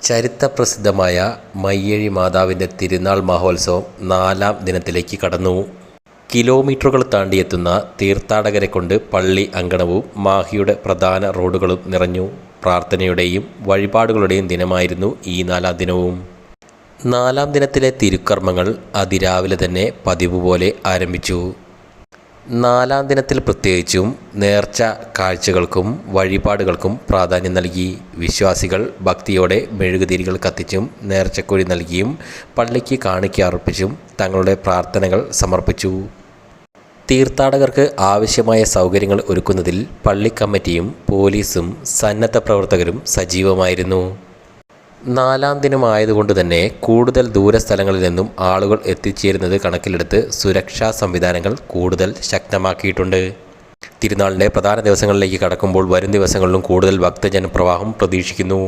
ചരിത്രപ്രസിദ്ധമായ മയ്യഴി മാതാവിൻ്റെ തിരുനാൾ മഹോത്സവം 4ാം ദിനത്തിലേക്ക് കടന്നു. കിലോമീറ്ററുകൾ താണ്ടിയെത്തുന്ന തീർത്ഥാടകരെ കൊണ്ട് പള്ളി അങ്കണവും മാഹിയുടെ പ്രധാന റോഡുകളും നിറഞ്ഞു. പ്രാർത്ഥനയുടെയും വഴിപാടുകളുടെയും ദിനമായിരുന്നു ഈ 4ാം ദിനവും. 4ാം ദിനത്തിലെ തിരുക്കർമ്മങ്ങൾ അതിരാവിലെ തന്നെ പതിവ് പോലെ ആരംഭിച്ചു. 4ാം ദിനത്തിൽ പ്രത്യേകിച്ചും നേർച്ച കാഴ്ചകൾക്കും വഴിപാടുകൾക്കും പ്രാധാന്യം നൽകി. വിശ്വാസികൾ ഭക്തിയോടെ മെഴുകുതിരികൾ കത്തിച്ചും നേർച്ചക്കുഴി നൽകിയും പള്ളിക്ക് കാണിക്ക അർപ്പിച്ചും തങ്ങളുടെ പ്രാർത്ഥനകൾ സമർപ്പിച്ചു. തീർത്ഥാടകർക്ക് ആവശ്യമായ സൗകര്യങ്ങൾ ഒരുക്കുന്നതിൽ പള്ളി കമ്മിറ്റിയും പോലീസും സന്നദ്ധ പ്രവർത്തകരും സജീവമായിരുന്നു. 4ാം ദിനമായതുകൊണ്ട് തന്നെ കൂടുതൽ ദൂരസ്ഥലങ്ങളിൽ നിന്നും ആളുകൾ എത്തിച്ചേരുന്നത് കണക്കിലെടുത്ത് സുരക്ഷാ സംവിധാനങ്ങൾ കൂടുതൽ ശക്തമാക്കിയിട്ടുണ്ട്. തിരുനാളിൻ്റെ പ്രധാന ദിവസങ്ങളിലേക്ക് കടക്കുമ്പോൾ വരും ദിവസങ്ങളിലും കൂടുതൽ ഭക്തജനപ്രവാഹം പ്രതീക്ഷിക്കുന്നു.